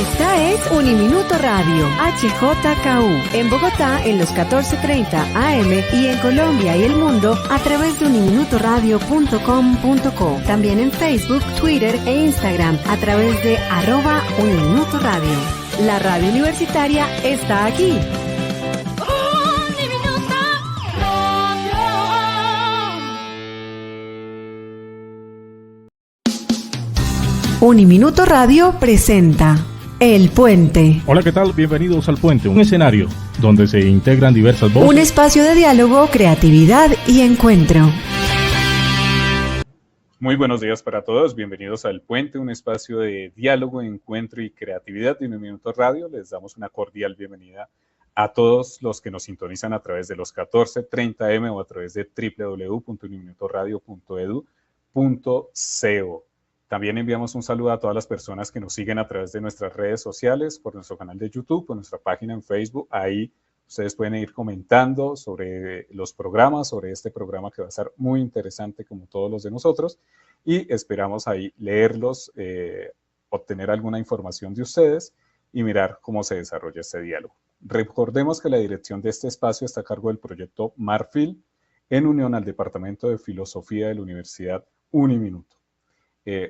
Esta es Uniminuto Radio, HJKU, en Bogotá en los 14:30 AM y en Colombia y el mundo a través de uniminutoradio.com.co. También en Facebook, Twitter e Instagram a través de @Uniminuto Radio. La radio universitaria está aquí. Uniminuto Radio presenta El Puente. Hola, ¿qué tal? Bienvenidos al Puente, un escenario donde se integran diversas voces. Un espacio de diálogo, creatividad y encuentro. Muy buenos días para todos, bienvenidos al Puente, un espacio de diálogo, encuentro y creatividad de Uniminuto Radio. Les damos una cordial bienvenida a todos los que nos sintonizan a través de los 14:30 M o a través de www.uniminutoradio.edu.co. También enviamos un saludo a todas las personas que nos siguen a través de nuestras redes sociales, por nuestro canal de YouTube, por nuestra página en Facebook. Ahí ustedes pueden ir comentando sobre los programas, sobre este programa que va a ser muy interesante como todos los de nosotros. Y esperamos ahí leerlos, obtener alguna información de ustedes y mirar cómo se desarrolla este diálogo. Recordemos que la dirección de este espacio está a cargo del proyecto Marfil, en unión al Departamento de Filosofía de la Universidad Uniminuto.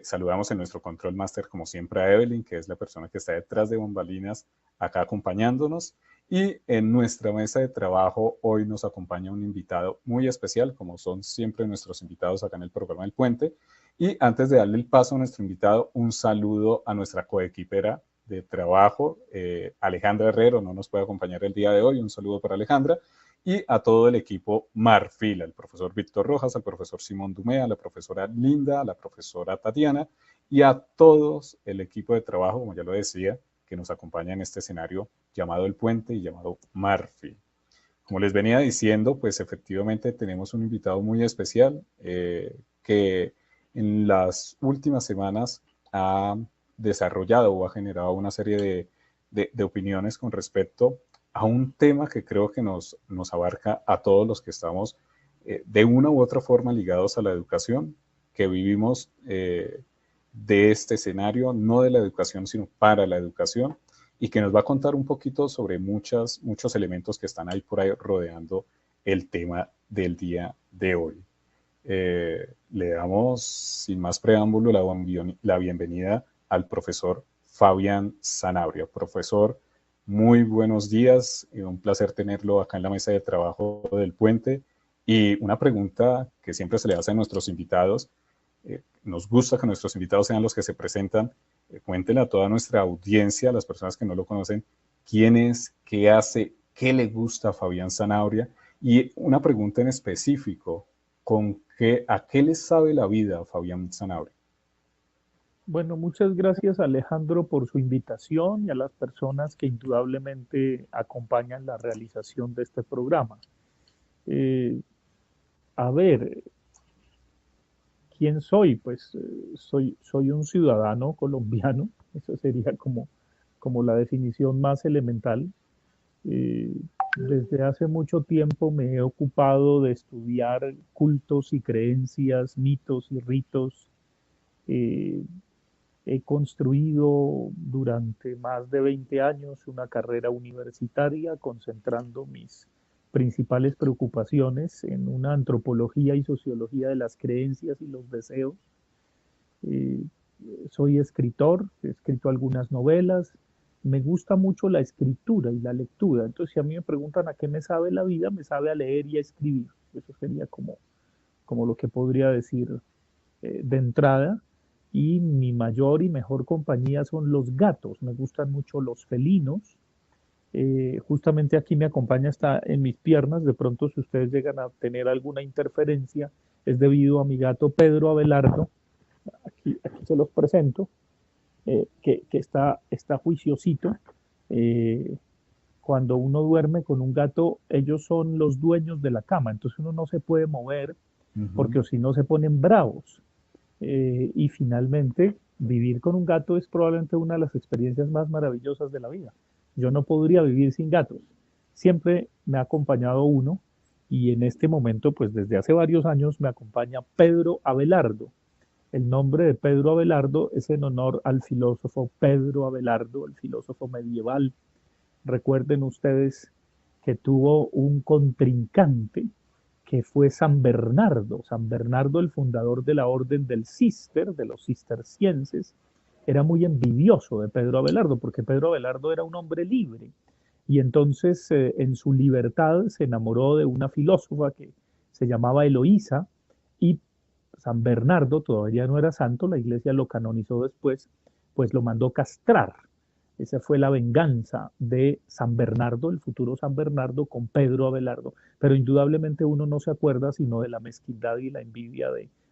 Saludamos en nuestro control master, como siempre, a Evelyn, que es la persona que está detrás de bambalinas acá acompañándonos. Y en nuestra mesa de trabajo hoy nos acompaña un invitado muy especial, como son siempre nuestros invitados acá en el programa del Puente. Y antes de darle el paso a nuestro invitado, un saludo a nuestra coequipera de trabajo, Alejandra Herrero, no nos puede acompañar el día de hoy, un saludo para Alejandra. Y a todo el equipo Marfil, al profesor Víctor Rojas, al profesor Simón Dumé, a la profesora Linda, a la profesora Tatiana y a todos el equipo de trabajo, como ya lo decía, que nos acompaña en este escenario llamado El Puente y llamado Marfil. Como les venía diciendo, pues efectivamente tenemos un invitado muy especial que en las últimas semanas ha desarrollado o ha generado una serie de opiniones con respecto a un tema que creo que nos abarca a todos los que estamos de una u otra forma ligados a la educación, que vivimos de este escenario, no de la educación, sino para la educación, y que nos va a contar un poquito sobre muchos elementos que están ahí por ahí rodeando el tema del día de hoy. Le damos, sin más preámbulo, la bienvenida al profesor Fabián Sanabria. Profesor, muy buenos días, un placer tenerlo acá en la mesa de trabajo del Puente. Y una pregunta que siempre se le hace a nuestros invitados, nos gusta que nuestros invitados sean los que se presentan. Cuéntenle a toda nuestra audiencia, a las personas que no lo conocen, quién es, qué hace, qué le gusta a Fabián Sanabria. Y una pregunta en específico, ¿a qué le sabe la vida a Fabián Sanabria? Bueno, muchas gracias, Alejandro, por su invitación y a las personas que indudablemente acompañan la realización de este programa. A ver, ¿quién soy? Pues soy un ciudadano colombiano, eso sería como la definición más elemental. Desde hace mucho tiempo me he ocupado de estudiar cultos y creencias, mitos y ritos. He construido durante más de 20 años una carrera universitaria concentrando mis principales preocupaciones en una antropología y sociología de las creencias y los deseos. Soy escritor, he escrito algunas novelas, me gusta mucho la escritura y la lectura, entonces si a mí me preguntan a qué me sabe la vida, me sabe a leer y a escribir. Eso sería como lo que podría decir de entrada. Y mi mayor y mejor compañía son los gatos, me gustan mucho los felinos. Justamente aquí me acompaña, está en mis piernas, de pronto si ustedes llegan a tener alguna interferencia es debido a mi gato Pedro Abelardo, aquí se los presento, que está juiciosito. Cuando uno duerme con un gato, ellos son los dueños de la cama, entonces uno no se puede mover porque si no se ponen bravos. Y finalmente, vivir con un gato es probablemente una de las experiencias más maravillosas de la vida. Yo no podría vivir sin gatos. Siempre me ha acompañado uno y en este momento, pues desde hace varios años, me acompaña Pedro Abelardo. El nombre de Pedro Abelardo es en honor al filósofo Pedro Abelardo, el filósofo medieval. Recuerden ustedes que tuvo un contrincante que fue San Bernardo, el fundador de la orden del Cister, de los cistercienses, era muy envidioso de Pedro Abelardo, porque Pedro Abelardo era un hombre libre, y entonces en su libertad se enamoró de una filósofa que se llamaba Eloísa, y San Bernardo todavía no era santo, la iglesia lo canonizó después, pues lo mandó castrar. Esa fue la venganza de San Bernardo, el futuro San Bernardo, con Pedro Abelardo. Pero indudablemente uno no se acuerda sino de la mezquindad y la envidia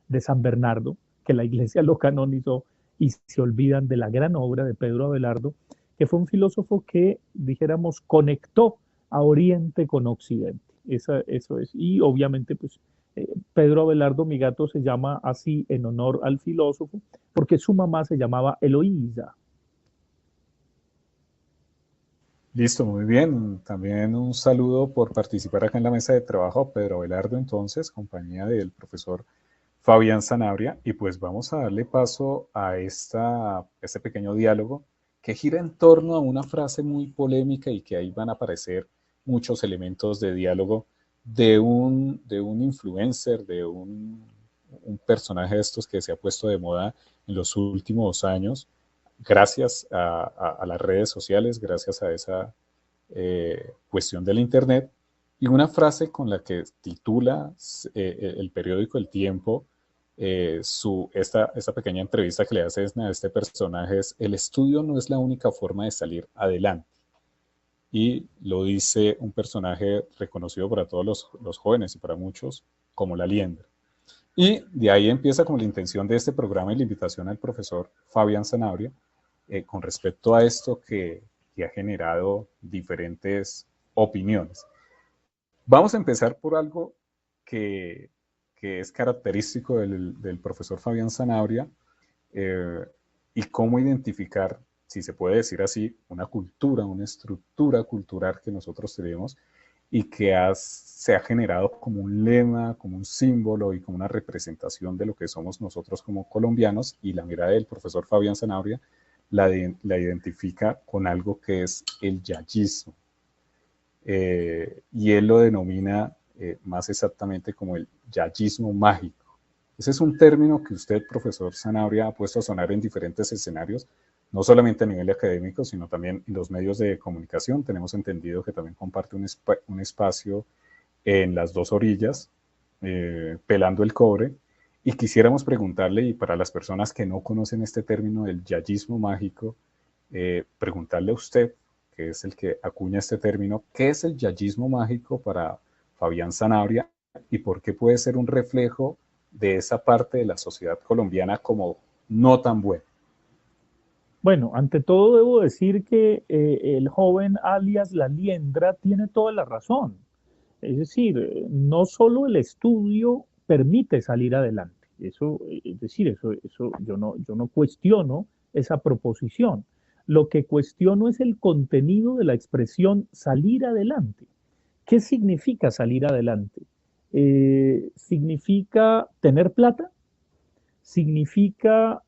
de San Bernardo, que la iglesia lo canonizó, y se olvidan de la gran obra de Pedro Abelardo, que fue un filósofo que, dijéramos, conectó a Oriente con Occidente. Eso es. Y obviamente, pues, Pedro Abelardo, mi gato, se llama así en honor al filósofo, porque su mamá se llamaba Eloísa. Listo, muy bien. También un saludo por participar acá en la mesa de trabajo a Pedro Abelardo, entonces, compañía del profesor Fabián Sanabria. Y pues vamos a darle paso a este pequeño diálogo que gira en torno a una frase muy polémica y que ahí van a aparecer muchos elementos de diálogo de un influencer, de un personaje de estos que se ha puesto de moda en los últimos años, gracias a las redes sociales, gracias a esa cuestión del Internet, y una frase con la que titula el periódico El Tiempo esta pequeña entrevista que le hace a este personaje es: el estudio no es la única forma de salir adelante. Y lo dice un personaje reconocido para todos los jóvenes y para muchos como la liendra. Y de ahí empieza como la intención de este programa y la invitación al profesor Fabián Sanabria con respecto a esto que ha generado diferentes opiniones. Vamos a empezar por algo que es característico del profesor Fabián Sanabria y cómo identificar, si se puede decir así, una cultura, una estructura cultural que nosotros tenemos y que se ha generado como un lema, como un símbolo y como una representación de lo que somos nosotros como colombianos, y la mirada del profesor Fabián Sanabria la identifica con algo que es el yayismo. Y él lo denomina más exactamente como el yayismo mágico. Ese es un término que usted, profesor Sanabria, ha puesto a sonar en diferentes escenarios, no solamente a nivel académico, sino también en los medios de comunicación. Tenemos entendido que también comparte un espacio en Las Dos Orillas, Pelando el Cobre, y quisiéramos preguntarle, y para las personas que no conocen este término del yayismo mágico, preguntarle a usted, que es el que acuña este término, ¿qué es el yayismo mágico para Fabián Sanabria y por qué puede ser un reflejo de esa parte de la sociedad colombiana como no tan buena? Bueno, ante todo debo decir que el joven alias La Liendra tiene toda la razón. Es decir, no solo el estudio permite salir adelante. Eso, es decir, eso yo no cuestiono esa proposición. Lo que cuestiono es el contenido de la expresión salir adelante. ¿Qué significa salir adelante? ¿Significa tener plata? ¿Significa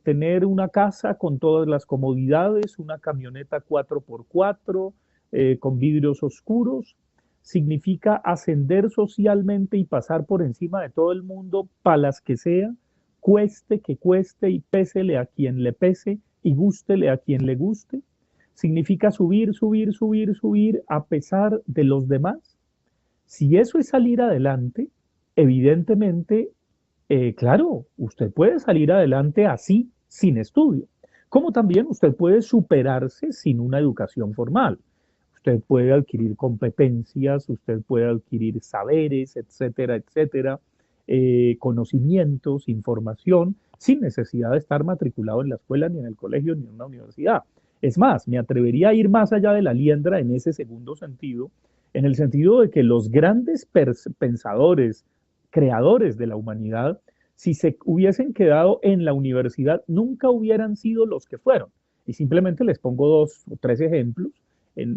tener una casa con todas las comodidades, una camioneta 4x4 con vidrios oscuros? ¿Significa ascender socialmente y pasar por encima de todo el mundo, palas que sea, cueste que cueste y pésele a quien le pese y gústele a quien le guste? ¿Significa subir, subir, subir, subir a pesar de los demás? Si eso es salir adelante, evidentemente, claro, usted puede salir adelante así, sin estudio. Como también usted puede superarse sin una educación formal. Usted puede adquirir competencias, usted puede adquirir saberes, etcétera, etcétera, conocimientos, información, sin necesidad de estar matriculado en la escuela, ni en el colegio, ni en una universidad. Es más, me atrevería a ir más allá de La Liendra en ese segundo sentido, en el sentido de que los grandes pensadores, creadores de la humanidad, si se hubiesen quedado en la universidad, nunca hubieran sido los que fueron. Y simplemente les pongo 2 o 3 ejemplos.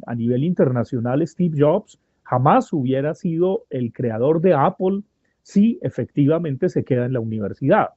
A nivel internacional, Steve Jobs jamás hubiera sido el creador de Apple si efectivamente se queda en la universidad.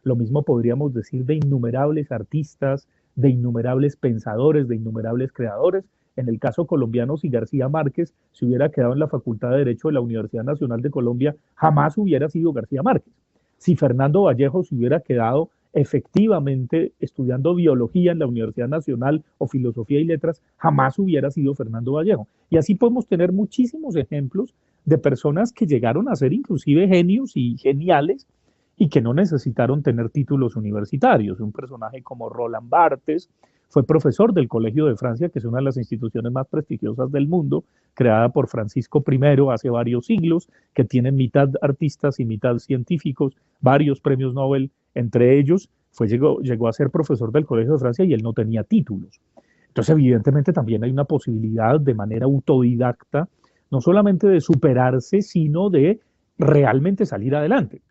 lo mismo podríamos decir de innumerables artistas, de innumerables pensadores, de innumerables creadores. En el caso colombiano, si García Márquez se hubiera quedado en la Facultad de Derecho de la Universidad Nacional de Colombia, jamás hubiera sido García Márquez. Si Fernando Vallejo se hubiera quedado efectivamente estudiando biología en la Universidad Nacional o filosofía y letras, jamás hubiera sido Fernando Vallejo. Y así podemos tener muchísimos ejemplos de personas que llegaron a ser inclusive genios y geniales y que no necesitaron tener títulos universitarios. Un personaje como Roland Barthes fue profesor del Colegio de Francia, que es una de las instituciones más prestigiosas del mundo, creada por Francisco I hace varios siglos, que tiene mitad artistas y mitad científicos, varios premios Nobel. Entre ellos llegó a ser profesor del Colegio de Francia y él no tenía títulos. Entonces, evidentemente, también hay una posibilidad de manera autodidacta, no solamente de superarse, sino de realmente salir adelante.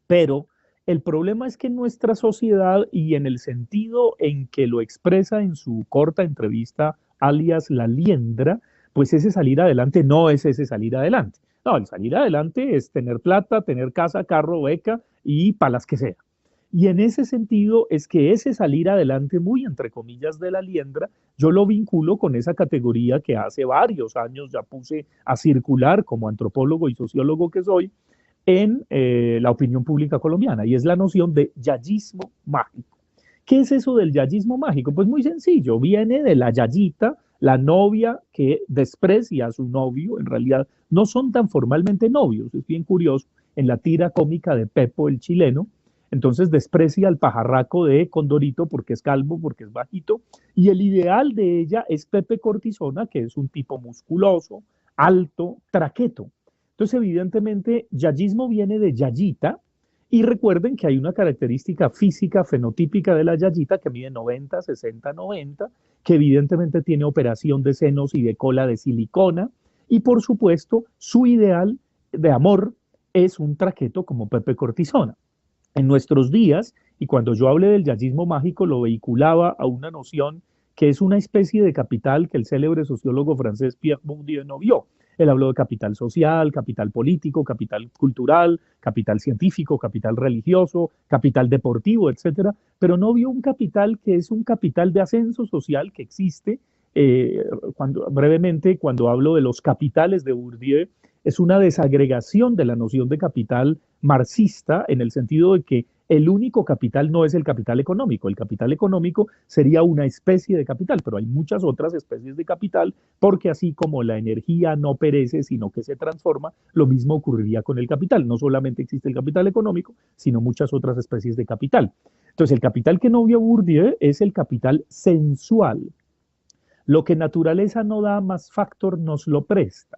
Pero el problema es que en nuestra sociedad y en el sentido en que lo expresa en su corta entrevista, alias La Liendra, pues ese salir adelante no es ese salir adelante. No, el salir adelante es tener plata, tener casa, carro, beca y para las que sea. Y en ese sentido es que ese salir adelante, muy entre comillas, de La Liendra, yo lo vinculo con esa categoría que hace varios años ya puse a circular como antropólogo y sociólogo que soy en la opinión pública colombiana, y es la noción de yayismo mágico. ¿Qué es eso del yayismo mágico? Pues muy sencillo, viene de la yayita, la novia que desprecia a su novio. En realidad no son tan formalmente novios, es bien curioso, en la tira cómica de Pepo el chileno. Entonces desprecia al pajarraco de Condorito porque es calvo, porque es bajito, y el ideal de ella es Pepe Cortisona, que es un tipo musculoso, alto, traqueto. Entonces, evidentemente, yayismo viene de yayita, y recuerden que hay una característica física fenotípica de la yayita que mide 90, 60, 90, que evidentemente tiene operación de senos y de cola de silicona, y por supuesto, su ideal de amor es un traqueto como Pepe Cortisona. En nuestros días, y cuando yo hablé del yayismo mágico, lo vehiculaba a una noción que es una especie de capital que el célebre sociólogo francés Pierre Bourdieu no vio. Él habló de capital social, capital político, capital cultural, capital científico, capital religioso, capital deportivo, etcétera, pero no vio un capital que es un capital de ascenso social que existe. Brevemente, cuando hablo de los capitales de Bourdieu, es una desagregación de la noción de capital marxista en el sentido de que el único capital no es el capital económico. El capital económico sería una especie de capital, pero hay muchas otras especies de capital, porque así como la energía no perece, sino que se transforma, lo mismo ocurriría con el capital. No solamente existe el capital económico, sino muchas otras especies de capital. Entonces, el capital que no vio Bourdieu es el capital sensual. Lo que naturaleza no da, más factor nos lo presta.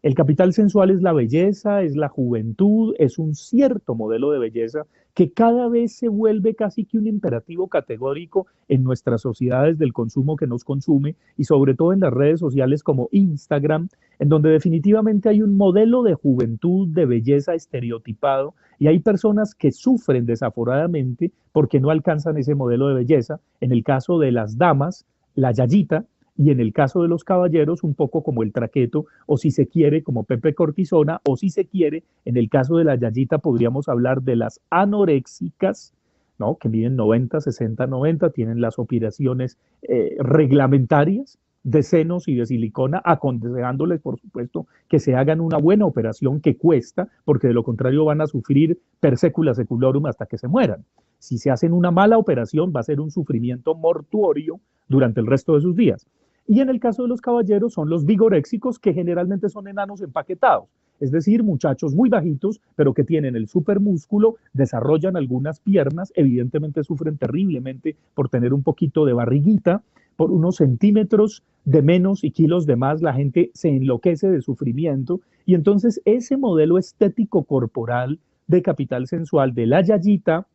El capital sensual es la belleza, es la juventud, es un cierto modelo de belleza que cada vez se vuelve casi que un imperativo categórico en nuestras sociedades del consumo que nos consume, y sobre todo en las redes sociales como Instagram, en donde definitivamente hay un modelo de juventud, de belleza estereotipado, y hay personas que sufren desaforadamente porque no alcanzan ese modelo de belleza. En el caso de las damas, la yayita, y en el caso de los caballeros, un poco como el traqueto, o si se quiere, como Pepe Cortisona, o si se quiere, en el caso de la yayita, podríamos hablar de las anoréxicas, ¿no? Que miden 90, 60, 90, tienen las operaciones reglamentarias de senos y de silicona, aconsejándoles, por supuesto, que se hagan una buena operación que cuesta, porque de lo contrario van a sufrir per secula seculorum hasta que se mueran. Si se hacen una mala operación, va a ser un sufrimiento mortuorio durante el resto de sus días. Y en el caso de los caballeros son los vigoréxicos, que generalmente son enanos empaquetados, es decir, muchachos muy bajitos, pero que tienen el supermúsculo, desarrollan algunas piernas, evidentemente sufren terriblemente por tener un poquito de barriguita, por unos centímetros de menos y kilos de más, la gente se enloquece de sufrimiento, y entonces ese modelo estético corporal de capital sensual de la yayita,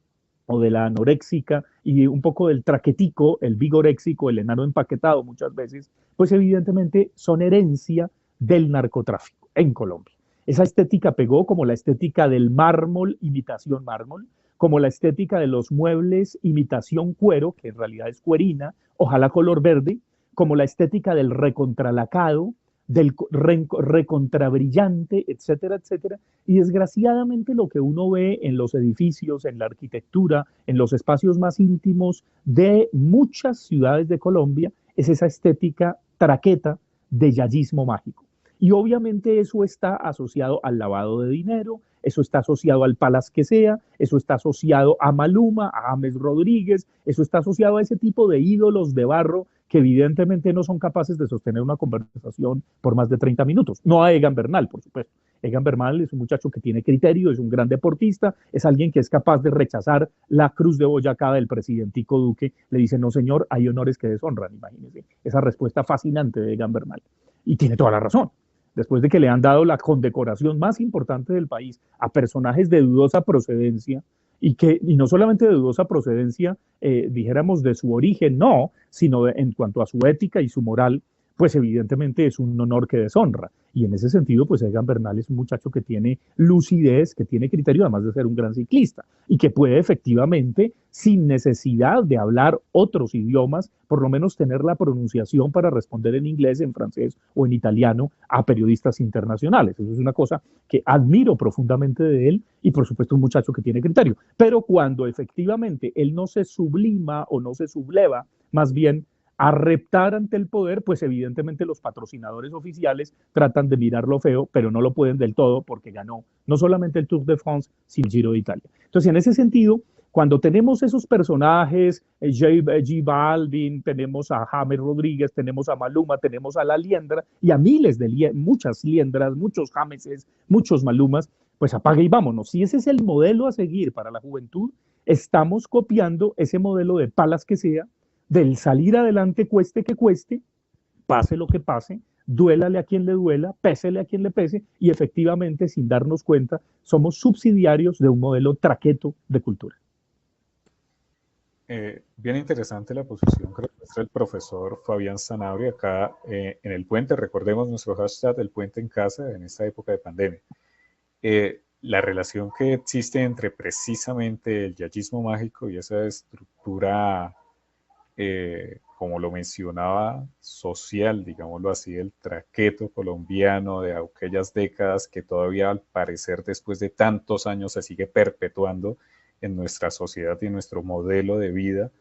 o de la anoréxica y un poco del traquetico, el vigoréxico, el enano empaquetado muchas veces, pues evidentemente son herencia del narcotráfico en Colombia. Esa estética pegó como la estética del mármol, imitación mármol, como la estética de los muebles, imitación cuero, que en realidad es cuerina, ojalá color verde, como la estética del recontralacado, del recontrabrillante, etcétera, etcétera. Y desgraciadamente lo que uno ve en los edificios, en la arquitectura, en los espacios más íntimos de muchas ciudades de Colombia, es esa estética traqueta de yayismo mágico. Y obviamente eso está asociado al lavado de dinero, eso está asociado al Palas que sea, eso está asociado a Maluma, a James Rodríguez, eso está asociado a ese tipo de ídolos de barro que evidentemente no son capaces de sostener una conversación por más de 30 minutos. No a Egan Bernal, por supuesto. Egan Bernal es un muchacho que tiene criterio, es un gran deportista, es alguien que es capaz de rechazar la cruz de Boyacá del presidentico Duque. Le dice, no señor, hay honores que deshonran, imagínense. Esa respuesta fascinante de Egan Bernal. Y tiene toda la razón. Después de que le han dado la condecoración más importante del país a personajes de dudosa procedencia, y no solamente de dudosa procedencia, dijéramos de su origen, no, sino en cuanto a su ética y su moral, pues evidentemente es un honor que deshonra. Y en ese sentido, pues Egan Bernal es un muchacho que tiene lucidez, que tiene criterio, además de ser un gran ciclista, y que puede efectivamente, sin necesidad de hablar otros idiomas, por lo menos tener la pronunciación para responder en inglés, en francés o en italiano a periodistas internacionales. Eso es una cosa que admiro profundamente de él y por supuesto un muchacho que tiene criterio. Pero cuando efectivamente él no se sublima o no se subleva, más bien a reptar ante el poder, pues evidentemente los patrocinadores oficiales tratan de mirarlo feo, pero no lo pueden del todo porque ganó no solamente el Tour de France, sino el Giro de Italia. Entonces, en ese sentido, cuando tenemos esos personajes, J Balvin, tenemos a James Rodríguez, tenemos a Maluma, tenemos a La Liendra y a miles de muchas Liendras, muchos Jameses, muchos Malumas, pues apague y vámonos. Si ese es el modelo a seguir para la juventud, estamos copiando ese modelo de Palas que sea, del salir adelante cueste que cueste, pase lo que pase, duélale a quien le duela, pésele a quien le pese, y efectivamente, sin darnos cuenta, somos subsidiarios de un modelo traqueto de cultura. Bien interesante la posición que representa el profesor Fabián Sanabria acá en el puente. Recordemos nuestro hashtag del puente en casa en esta época de pandemia. La relación que existe entre precisamente el yayismo mágico y esa estructura como lo mencionaba, social, digámoslo así, el traqueto colombiano de aquellas décadas que todavía al parecer después de tantos años se sigue perpetuando en nuestra sociedad y en nuestro modelo de vida,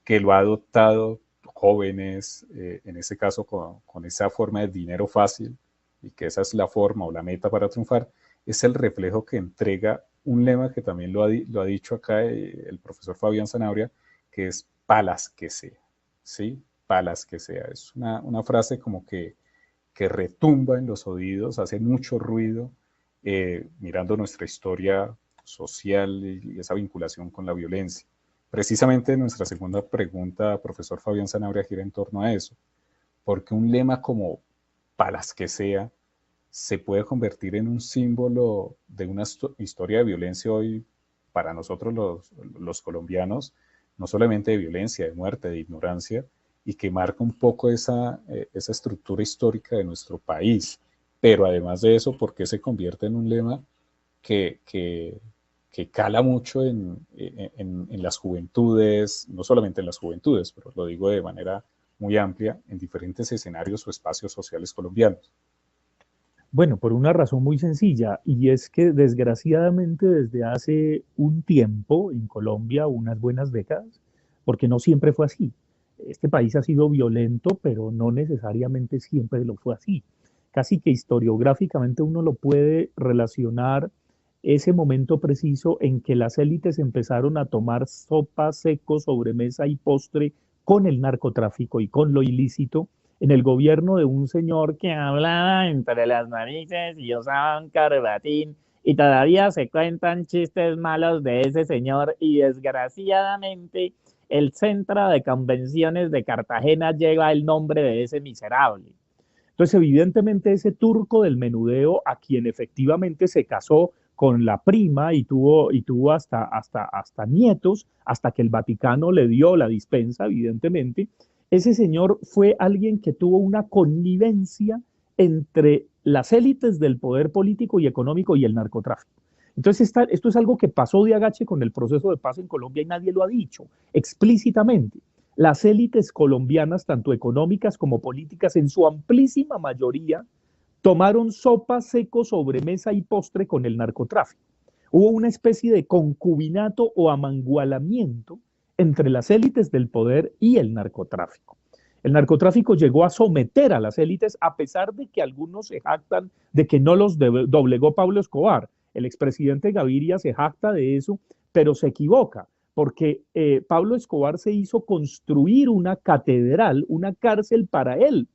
que lo ha adoptado jóvenes, en ese caso con esa forma de dinero fácil, y que esa es la forma o la meta para triunfar, es el reflejo que entrega un lema que también lo ha dicho acá el profesor Fabián Sanabria, que es Palas que sea, ¿sí? Palas que sea. Es una frase como que retumba en los oídos, hace mucho ruido, mirando nuestra historia social y esa vinculación con la violencia. Precisamente nuestra segunda pregunta, profesor Fabián Sanabria, gira en torno a eso. Porque un lema como Palas que sea se puede convertir en un símbolo de una historia de violencia hoy para nosotros los colombianos, no solamente de violencia, de muerte, de ignorancia, y que marca un poco esa estructura histórica de nuestro país. Pero además de eso, ¿por qué se convierte en un lema que cala mucho en las juventudes, no solamente en las juventudes, pero lo digo de manera muy amplia, en diferentes escenarios o espacios sociales colombianos? Bueno, por una razón muy sencilla, y es que desgraciadamente desde hace un tiempo en Colombia, unas buenas décadas, porque no siempre fue así. Este país ha sido violento, pero no necesariamente siempre lo fue así. Casi que historiográficamente uno lo puede relacionar ese momento preciso en que las élites empezaron a tomar sopa, seco, sobremesa y postre con el narcotráfico y con lo ilícito, en el gobierno de un señor que hablaba entre las narices y usaba un corbatín, y todavía se cuentan chistes malos de ese señor, y desgraciadamente el centro de convenciones de Cartagena lleva el nombre de ese miserable. Entonces, evidentemente, ese turco del menudeo, a quien efectivamente se casó con la prima y tuvo hasta nietos, hasta que el Vaticano le dio la dispensa, evidentemente, ese señor fue alguien que tuvo una connivencia entre las élites del poder político y económico y el narcotráfico. Entonces, esto es algo que pasó de agache con el proceso de paz en Colombia y nadie lo ha dicho explícitamente. Las élites colombianas, tanto económicas como políticas, en su amplísima mayoría, tomaron sopa, seco, sobremesa y postre con el narcotráfico. Hubo una especie de concubinato o amangualamiento entre las élites del poder y el narcotráfico. El narcotráfico llegó a someter a las élites, a pesar de que algunos se jactan de que no los doblegó Pablo Escobar. El expresidente Gaviria se jacta de eso, pero se equivoca, porque Pablo Escobar se hizo construir una catedral, una cárcel para él,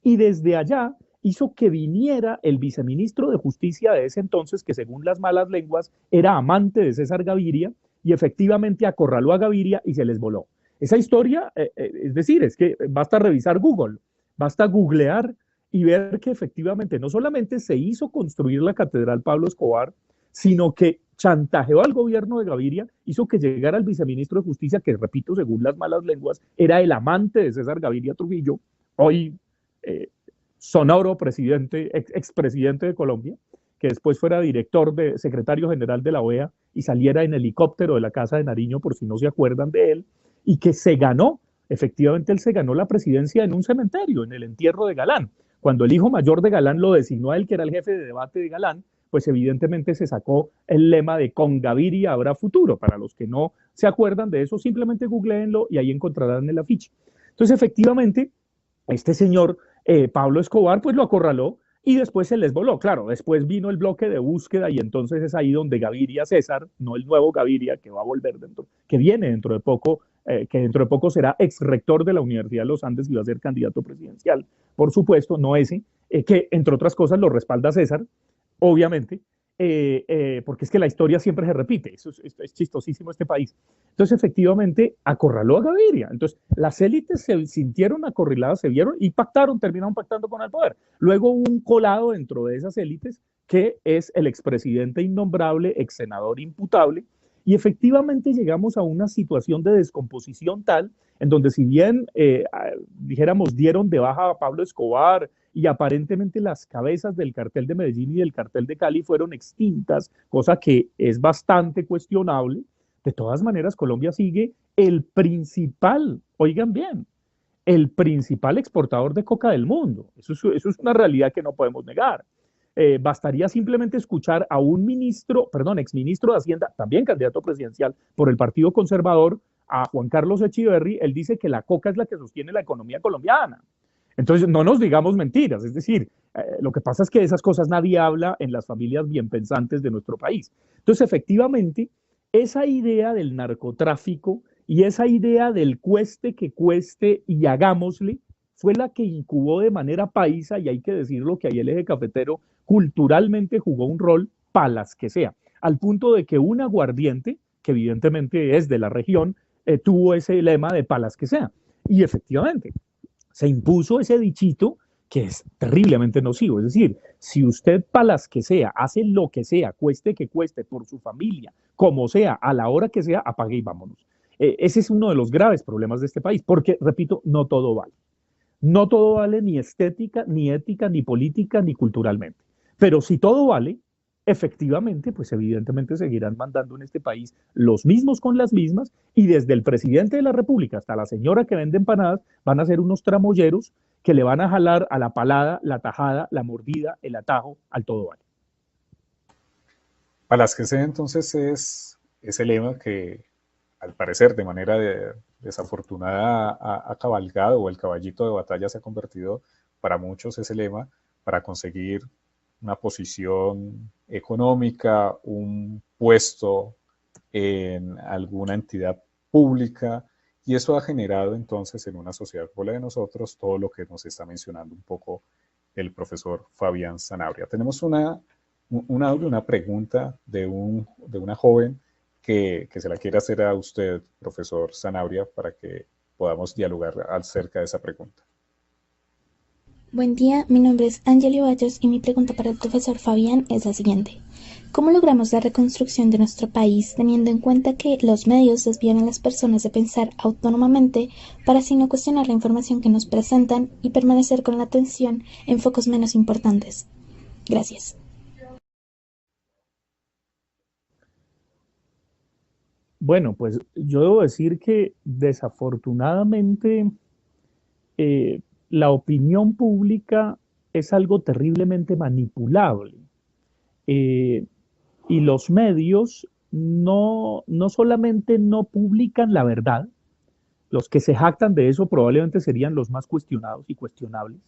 y desde allá hizo que viniera el viceministro de Justicia de ese entonces, que según las malas lenguas era amante de César Gaviria, y efectivamente acorraló a Gaviria y se les voló. Esa historia, es decir, es que basta revisar Google, basta googlear y ver que efectivamente no solamente se hizo construir la catedral Pablo Escobar, sino que chantajeó al gobierno de Gaviria, hizo que llegara el viceministro de Justicia, que repito, según las malas lenguas, era el amante de César Gaviria Trujillo, hoy sonoro presidente, expresidente de Colombia, que después fuera secretario general de la OEA y saliera en helicóptero de la Casa de Nariño, por si no se acuerdan de él, y que se ganó, efectivamente él se ganó la presidencia en un cementerio, en el entierro de Galán. Cuando el hijo mayor de Galán lo designó a él, que era el jefe de debate de Galán, pues evidentemente se sacó el lema de con Gaviria habrá futuro. Para los que no se acuerdan de eso, simplemente googleenlo y ahí encontrarán el afiche. Entonces, efectivamente, este señor Pablo Escobar, pues lo acorraló y después se les voló. Claro, después vino el bloque de búsqueda y entonces es ahí donde Gaviria César, no el nuevo Gaviria que va a volver que viene dentro de poco, que dentro de poco será ex rector de la Universidad de los Andes y va a ser candidato presidencial, por supuesto, no ese, que entre otras cosas lo respalda César, obviamente, porque es que la historia siempre se repite, es chistosísimo este país. Entonces, efectivamente, acorraló a Gaviria. Entonces, las élites se sintieron acorraladas, se vieron y terminaron pactando con el poder. Luego hubo un colado dentro de esas élites que es el expresidente innombrable, ex senador imputable, y efectivamente llegamos a una situación de descomposición tal, en donde si bien, dijéramos, dieron de baja a Pablo Escobar, y aparentemente las cabezas del cartel de Medellín y del cartel de Cali fueron extintas, cosa que es bastante cuestionable. De todas maneras, Colombia sigue el principal, oigan bien, el principal exportador de coca del mundo. Eso es una realidad que no podemos negar. Bastaría simplemente escuchar a un exministro de Hacienda, también candidato presidencial por el Partido Conservador, a Juan Carlos Echeverry. Él dice que la coca es la que sostiene la economía colombiana. Entonces, no nos digamos mentiras, es decir, lo que pasa es que de esas cosas nadie habla en las familias bien pensantes de nuestro país. Entonces, efectivamente, esa idea del narcotráfico y esa idea del cueste que cueste y hagámosle, fue la que incubó de manera paisa, y hay que decirlo que ahí el eje cafetero culturalmente jugó un rol palas que sea, al punto de que un aguardiente, que evidentemente es de la región, tuvo ese lema de palas que sea. Y efectivamente, se impuso ese dichito que es terriblemente nocivo. Es decir, si usted palas que sea, hace lo que sea, cueste que cueste, por su familia, como sea, a la hora que sea, apague y vámonos. Ese es uno de los graves problemas de este país, porque, repito, no todo vale. No todo vale ni estética, ni ética, ni política, ni culturalmente. Pero si todo vale, efectivamente, pues evidentemente seguirán mandando en este país los mismos con las mismas, y desde el presidente de la República hasta la señora que vende empanadas van a ser unos tramolleros que le van a jalar a la palada, la tajada, la mordida, el atajo, al todo vale. Palas que sea, entonces, es ese lema que, al parecer, de manera desafortunada ha cabalgado, o el caballito de batalla se ha convertido para muchos ese lema para conseguir una posición económica, un puesto en alguna entidad pública, y eso ha generado entonces en una sociedad como la de nosotros todo lo que nos está mencionando un poco el profesor Fabián Zanabria. Tenemos una pregunta de una joven que se la quiere hacer a usted, profesor Zanabria, para que podamos dialogar acerca de esa pregunta. Buen día, mi nombre es Angeli Bayos y mi pregunta para el profesor Fabián es la siguiente. ¿Cómo logramos la reconstrucción de nuestro país teniendo en cuenta que los medios desvían a las personas de pensar autónomamente para así no cuestionar la información que nos presentan y permanecer con la atención en focos menos importantes? Gracias. Bueno, pues yo debo decir que desafortunadamente la opinión pública es algo terriblemente manipulable. Eh, y los medios no solamente no publican la verdad, los que se jactan de eso probablemente serían los más cuestionados y cuestionables.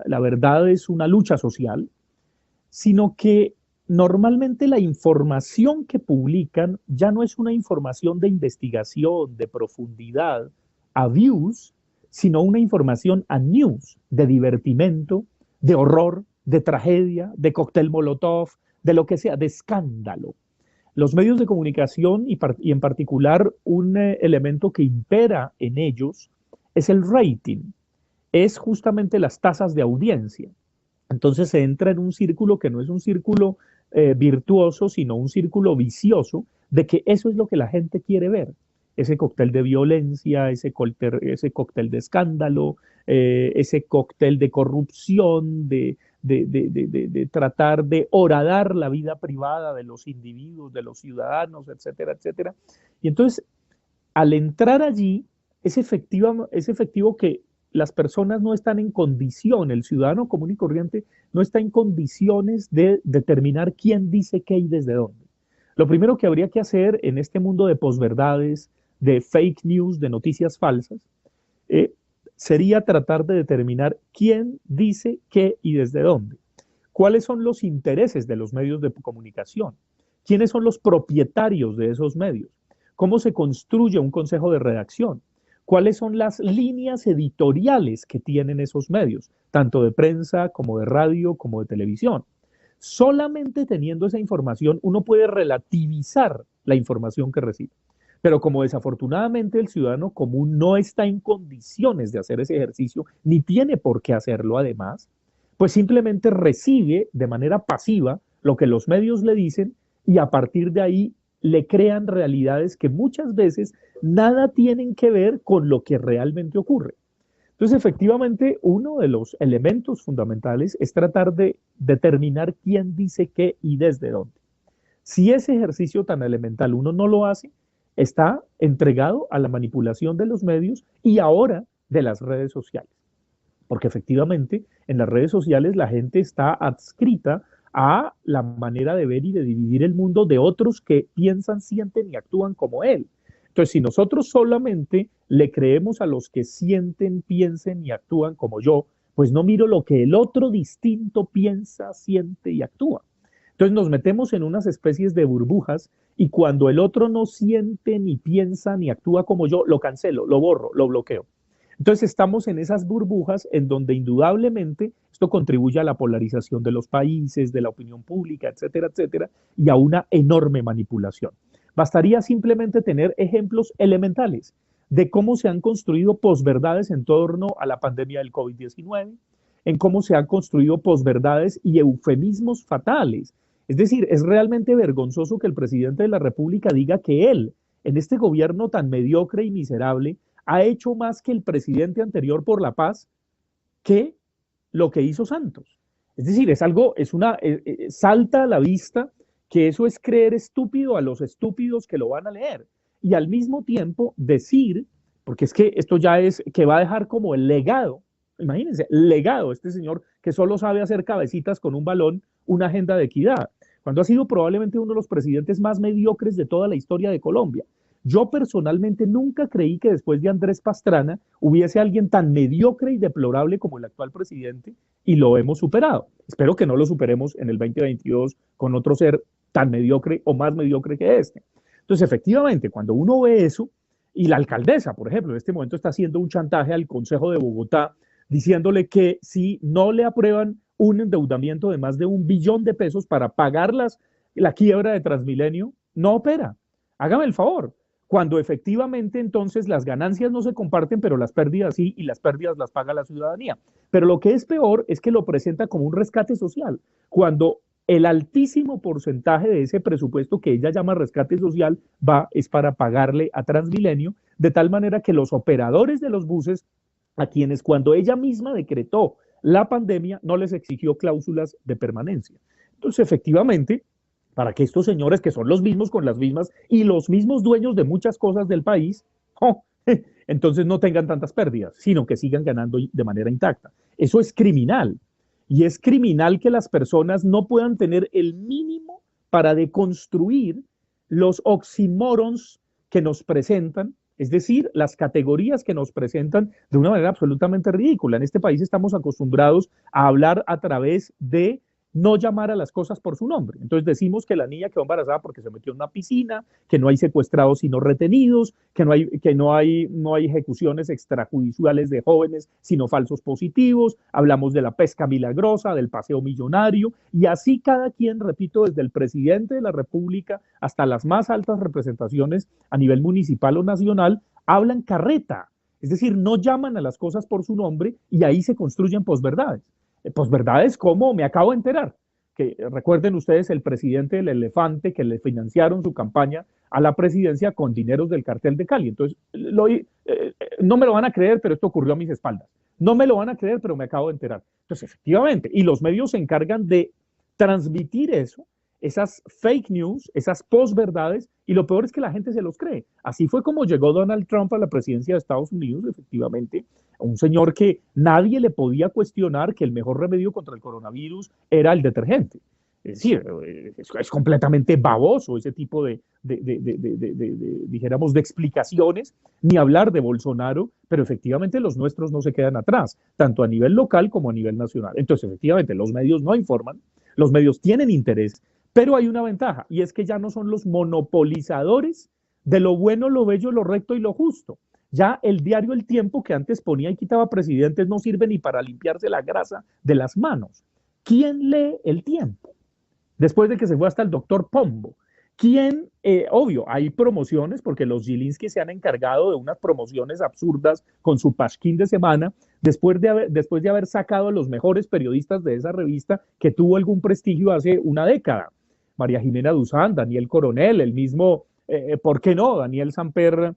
La verdad es una lucha social, sino que normalmente la información que publican ya no es una información de investigación, de profundidad, a views, sino una información a news, de divertimento, de horror, de tragedia, de cóctel molotov, de lo que sea, de escándalo. Los medios de comunicación y en particular un elemento que impera en ellos es el rating, es justamente las tasas de audiencia. Entonces se entra en un círculo que no es un círculo virtuoso, sino un círculo vicioso de que eso es lo que la gente quiere ver. Ese cóctel de violencia, ese cóctel de escándalo, ese cóctel de corrupción, de tratar de horadar la vida privada de los individuos, de los ciudadanos, etcétera, etcétera. Y entonces, al entrar allí, es efectivo que las personas no están en condición, el ciudadano común y corriente no está en condiciones de determinar quién dice qué y desde dónde. Lo primero que habría que hacer en este mundo de posverdades, de fake news, de noticias falsas, sería tratar de determinar quién dice qué y desde dónde. ¿Cuáles son los intereses de los medios de comunicación? ¿Quiénes son los propietarios de esos medios? ¿Cómo se construye un consejo de redacción? ¿Cuáles son las líneas editoriales que tienen esos medios, tanto de prensa como de radio como de televisión? Solamente teniendo esa información uno puede relativizar la información que recibe. Pero como desafortunadamente el ciudadano común no está en condiciones de hacer ese ejercicio, ni tiene por qué hacerlo además, pues simplemente recibe de manera pasiva lo que los medios le dicen y a partir de ahí le crean realidades que muchas veces nada tienen que ver con lo que realmente ocurre. Entonces, efectivamente, uno de los elementos fundamentales es tratar de determinar quién dice qué y desde dónde. Si ese ejercicio tan elemental uno no lo hace, está entregado a la manipulación de los medios y ahora de las redes sociales. Porque efectivamente en las redes sociales la gente está adscrita a la manera de ver y de dividir el mundo de otros que piensan, sienten y actúan como él. Entonces, si nosotros solamente le creemos a los que sienten, piensen y actúan como yo, pues no miro lo que el otro distinto piensa, siente y actúa. Entonces nos metemos en unas especies de burbujas y cuando el otro no siente, ni piensa, ni actúa como yo, lo cancelo, lo borro, lo bloqueo. Entonces estamos en esas burbujas en donde indudablemente esto contribuye a la polarización de los países, de la opinión pública, etcétera, etcétera, y a una enorme manipulación. Bastaría simplemente tener ejemplos elementales de cómo se han construido posverdades en torno a la pandemia del COVID-19, en cómo se han construido posverdades y eufemismos fatales. Es decir, es realmente vergonzoso que el presidente de la República diga que él, en este gobierno tan mediocre y miserable, ha hecho más que el presidente anterior por la paz que lo que hizo Santos. Es decir, salta a la vista que eso es creer estúpido a los estúpidos que lo van a leer. Y al mismo tiempo decir, porque es que esto ya es que va a dejar como el legado, imagínense, legado, este señor que solo sabe hacer cabecitas con un balón, una agenda de equidad, cuando ha sido probablemente uno de los presidentes más mediocres de toda la historia de Colombia. Yo personalmente nunca creí que después de Andrés Pastrana hubiese alguien tan mediocre y deplorable como el actual presidente y lo hemos superado. Espero que no lo superemos en el 2022 con otro ser tan mediocre o más mediocre que este. Entonces, efectivamente, cuando uno ve eso, y la alcaldesa, por ejemplo, en este momento está haciendo un chantaje al Consejo de Bogotá diciéndole que si no le aprueban un endeudamiento de más de 1 billón de pesos para pagar la quiebra de Transmilenio, no opera. Hágame el favor. Cuando efectivamente entonces las ganancias no se comparten, pero las pérdidas sí, y las pérdidas las paga la ciudadanía. Pero lo que es peor es que lo presenta como un rescate social, cuando el altísimo porcentaje de ese presupuesto que ella llama rescate social es para pagarle a Transmilenio, de tal manera que los operadores de los buses, a quienes cuando ella misma decretó la pandemia, no les exigió cláusulas de permanencia. Entonces, efectivamente, para que estos señores, que son los mismos con las mismas y los mismos dueños de muchas cosas del país, ¡oh!, entonces no tengan tantas pérdidas, sino que sigan ganando de manera intacta. Eso es criminal. Y es criminal que las personas no puedan tener el mínimo para deconstruir los oxímorons que nos presentan, es decir, las categorías que nos presentan de una manera absolutamente ridícula. En este país estamos acostumbrados a hablar a través de no llamar a las cosas por su nombre. Entonces decimos que la niña quedó embarazada porque se metió en una piscina, que no hay secuestrados sino retenidos, que no hay ejecuciones extrajudiciales de jóvenes sino falsos positivos, hablamos de la pesca milagrosa, del paseo millonario, y así cada quien, repito, desde el presidente de la República hasta las más altas representaciones a nivel municipal o nacional, hablan carreta, es decir, no llaman a las cosas por su nombre y ahí se construyen posverdades. Posverdades como me acabo de enterar, que recuerden ustedes el presidente del Elefante que le financiaron su campaña a la presidencia con dineros del cartel de Cali. Entonces, no me lo van a creer, pero esto ocurrió a mis espaldas. No me lo van a creer, pero me acabo de enterar. Entonces, efectivamente, y los medios se encargan de transmitir eso, esas fake news, esas posverdades, y lo peor es que la gente se los cree. Así fue como llegó Donald Trump a la presidencia de Estados Unidos, efectivamente, un señor que nadie le podía cuestionar que el mejor remedio contra el coronavirus era el detergente. Es decir, es completamente baboso ese tipo dijéramos, de explicaciones, ni hablar de Bolsonaro, pero efectivamente los nuestros no se quedan atrás, tanto a nivel local como a nivel nacional. Entonces, efectivamente, los medios no informan, los medios tienen interés, pero hay una ventaja, y es que ya no son los monopolizadores de lo bueno, lo bello, lo recto y lo justo. Ya el diario El Tiempo, que antes ponía y quitaba presidentes, no sirve ni para limpiarse la grasa de las manos. ¿Quién lee El Tiempo? Después de que se fue hasta el doctor Pombo. ¿Quién? Obvio, hay promociones, porque los Gilinski se han encargado de unas promociones absurdas con su Pasquín de semana, después de haber sacado a los mejores periodistas de esa revista que tuvo algún prestigio hace una década. María Jimena Duzán, Daniel Coronel, el mismo, ¿por qué no?, Daniel Samper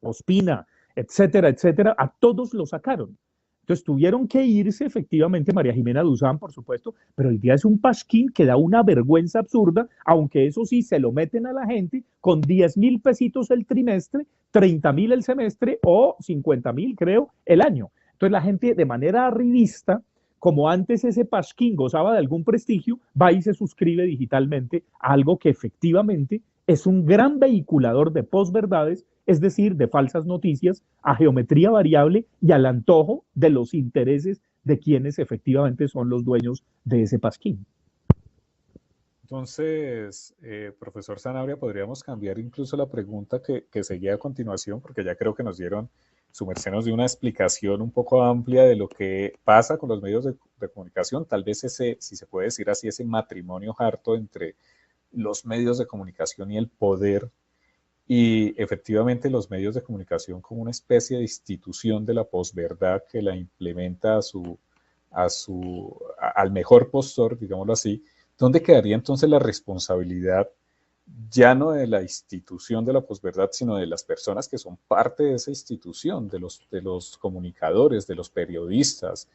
Ospina, etcétera, etcétera, a todos los sacaron. Entonces tuvieron que irse, efectivamente, María Jimena Duzán, por supuesto, pero el día es un pasquín que da una vergüenza absurda, aunque eso sí, se lo meten a la gente con 10,000 pesitos el trimestre, 30,000 el semestre o 50,000, creo, el año. Entonces la gente, de manera arribista, como antes ese pasquín gozaba de algún prestigio, va y se suscribe digitalmente a algo que efectivamente es un gran vehiculador de posverdades, es decir, de falsas noticias, a geometría variable y al antojo de los intereses de quienes efectivamente son los dueños de ese pasquín. Entonces, profesor Sanabria, podríamos cambiar incluso la pregunta que seguía a continuación, porque ya creo que nos dieron, su merced nos dio una explicación un poco amplia de lo que pasa con los medios de comunicación, tal vez ese, si se puede decir así, ese matrimonio harto entre los medios de comunicación y el poder, y efectivamente los medios de comunicación como una especie de institución de la posverdad que la implementa al mejor postor, digámoslo así. ¿Dónde quedaría entonces la responsabilidad ya no de la institución de la posverdad, sino de las personas que son parte de esa institución, de los comunicadores, de los periodistas?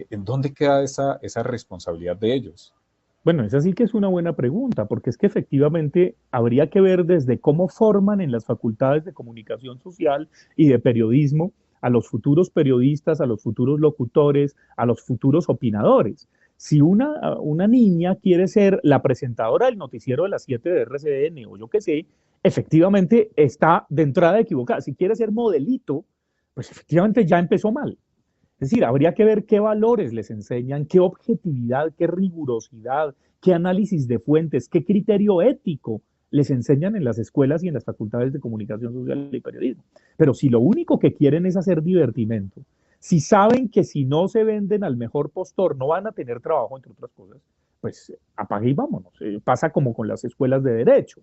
¿En dónde queda esa responsabilidad de ellos? Bueno, esa sí que es una buena pregunta, porque es que efectivamente habría que ver desde cómo forman en las facultades de comunicación social y de periodismo a los futuros periodistas, a los futuros locutores, a los futuros opinadores. Si una niña quiere ser la presentadora del noticiero de las 7 de RCN o yo qué sé, efectivamente está de entrada equivocada. Si quiere ser modelito, pues efectivamente ya empezó mal. Es decir, habría que ver qué valores les enseñan, qué objetividad, qué rigurosidad, qué análisis de fuentes, qué criterio ético les enseñan en las escuelas y en las facultades de comunicación social y periodismo. Pero si lo único que quieren es hacer divertimento, si saben que si no se venden al mejor postor no van a tener trabajo, entre otras cosas, pues apague y vámonos. Pasa como con las escuelas de derecho.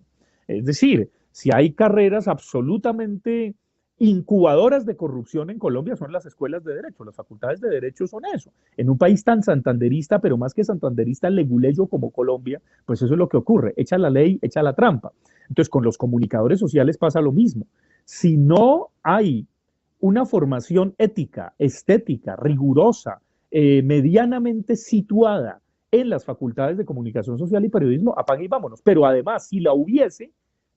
Es decir, si hay carreras absolutamente incubadoras de corrupción en Colombia, son las escuelas de derecho, las facultades de derecho son eso. En un país tan santanderista, pero más que santanderista, leguleyo como Colombia, pues eso es lo que ocurre, echa la ley, echa la trampa. Entonces con los comunicadores sociales pasa lo mismo. Si no hay una formación ética, estética, rigurosa, medianamente situada en las facultades de comunicación social y periodismo, apague y vámonos. Pero además, si la hubiese,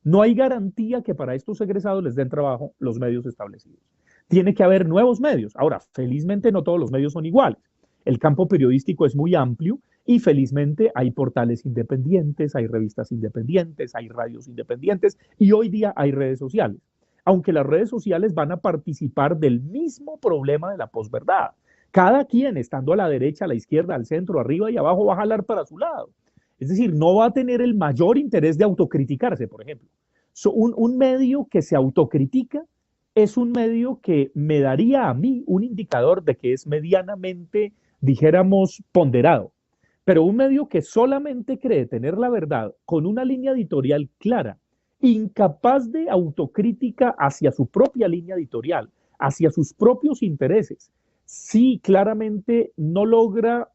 no hay garantía que para estos egresados les den trabajo los medios establecidos. Tiene que haber nuevos medios. Ahora, felizmente no todos los medios son iguales. El campo periodístico es muy amplio y felizmente hay portales independientes, hay revistas independientes, hay radios independientes y hoy día hay redes sociales. Aunque las redes sociales van a participar del mismo problema de la posverdad. Cada quien, estando a la derecha, a la izquierda, al centro, arriba y abajo, va a jalar para su lado. Es decir, no va a tener el mayor interés de autocriticarse, por ejemplo. Un medio que se autocritica es un medio que me daría a mí un indicador de que es medianamente, dijéramos, ponderado. Pero un medio que solamente cree tener la verdad con una línea editorial clara, incapaz de autocrítica hacia su propia línea editorial, hacia sus propios intereses, sí claramente no logra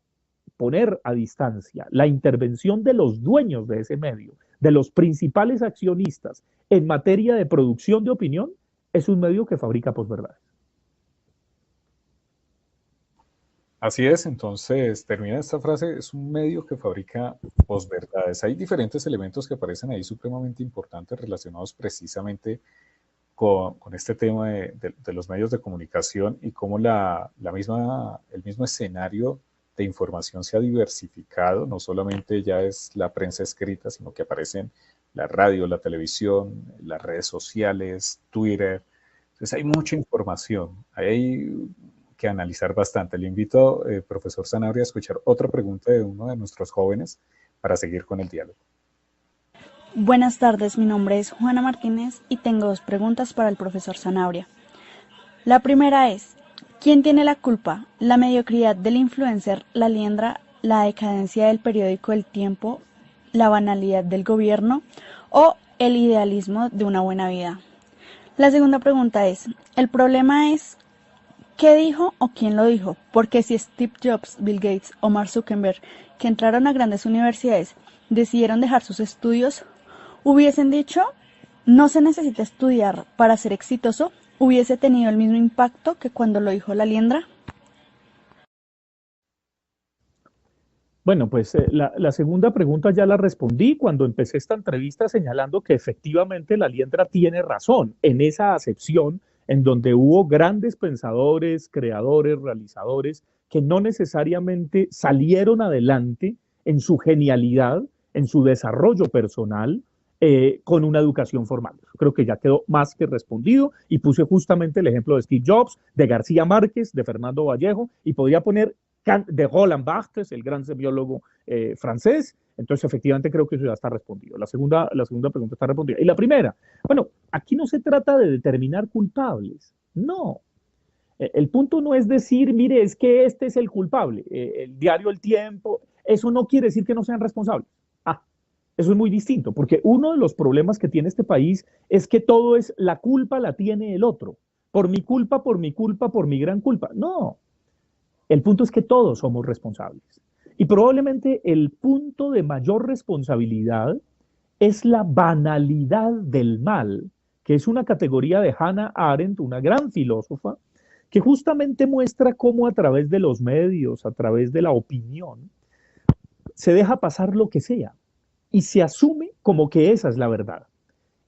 poner a distancia la intervención de los dueños de ese medio, de los principales accionistas en materia de producción de opinión, es un medio que fabrica posverdades. Así es, entonces termina esta frase, es un medio que fabrica posverdades. Hay diferentes elementos que aparecen ahí supremamente importantes relacionados precisamente con este tema de los medios de comunicación y cómo el mismo escenario de información se ha diversificado. No solamente ya es la prensa escrita, sino que aparecen la radio, la televisión, las redes sociales, Twitter. Entonces hay mucha información, hay que analizar bastante. Le invito, profesor Sanabria, a escuchar otra pregunta de uno de nuestros jóvenes para seguir con el diálogo. Buenas tardes, mi nombre es Juana Martínez y tengo 2 preguntas para el profesor Sanabria. La primera es, ¿quién tiene la culpa? ¿La mediocridad del influencer La Liendra, la decadencia del periódico El Tiempo, la banalidad del gobierno o el idealismo de una buena vida? La segunda pregunta es, el problema es, ¿qué dijo o quién lo dijo? Porque si Steve Jobs, Bill Gates o Mark Zuckerberg, que entraron a grandes universidades, decidieron dejar sus estudios, hubiesen dicho, no se necesita estudiar para ser exitoso, ¿hubiese tenido el mismo impacto que cuando lo dijo La Liendra? Bueno, pues la segunda pregunta ya la respondí cuando empecé esta entrevista señalando que efectivamente La Liendra tiene razón en esa acepción en donde hubo grandes pensadores, creadores, realizadores que no necesariamente salieron adelante en su genialidad, en su desarrollo personal, con una educación formal. Creo que ya quedó más que respondido y puse justamente el ejemplo de Steve Jobs, de García Márquez, de Fernando Vallejo y podría poner de Roland Barthes, el gran semiólogo francés. Entonces, efectivamente, creo que eso ya está respondido. La segunda pregunta está respondida. Y la primera, bueno, aquí no se trata de determinar culpables. No. El punto no es decir, mire, es que este es el culpable. El diario El Tiempo, eso no quiere decir que no sean responsables. Eso es muy distinto, porque uno de los problemas que tiene este país es que todo es la culpa la tiene el otro. Por mi culpa, por mi culpa, por mi gran culpa. No. El punto es que todos somos responsables. Y probablemente el punto de mayor responsabilidad es la banalidad del mal, que es una categoría de Hannah Arendt, una gran filósofa, que justamente muestra cómo a través de los medios, a través de la opinión, se deja pasar lo que sea y se asume como que esa es la verdad.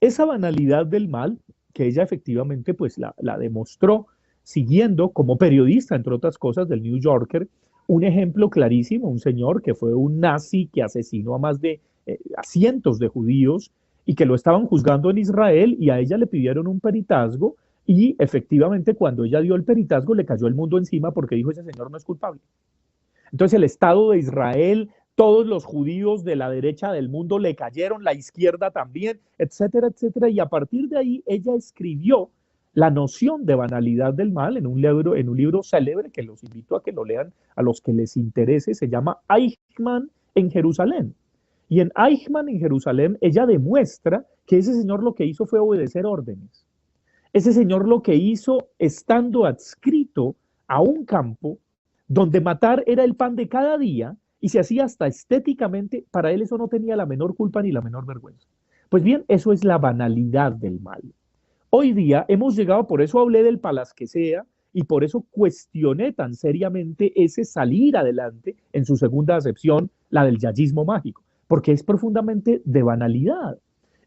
Esa banalidad del mal, que ella efectivamente pues la demostró siguiendo como periodista, entre otras cosas, del New Yorker, un ejemplo clarísimo, un señor que fue un nazi que asesinó a cientos de judíos y que lo estaban juzgando en Israel y a ella le pidieron un peritazgo y efectivamente cuando ella dio el peritazgo le cayó el mundo encima porque dijo ese señor no es culpable. Entonces el Estado de Israel, todos los judíos de la derecha del mundo le cayeron, la izquierda también, etcétera, etcétera, y a partir de ahí ella escribió la noción de banalidad del mal en un libro célebre que los invito a que lo lean a los que les interese, se llama Eichmann en Jerusalén. Y en Eichmann en Jerusalén ella demuestra que ese señor lo que hizo fue obedecer órdenes. Ese señor lo que hizo estando adscrito a un campo donde matar era el pan de cada día y se hacía hasta estéticamente, para él eso no tenía la menor culpa ni la menor vergüenza. Pues bien, eso es la banalidad del mal. Hoy día hemos llegado, por eso hablé del Palas que sea, y por eso cuestioné tan seriamente ese salir adelante en su segunda acepción, la del yayismo mágico, porque es profundamente de banalidad.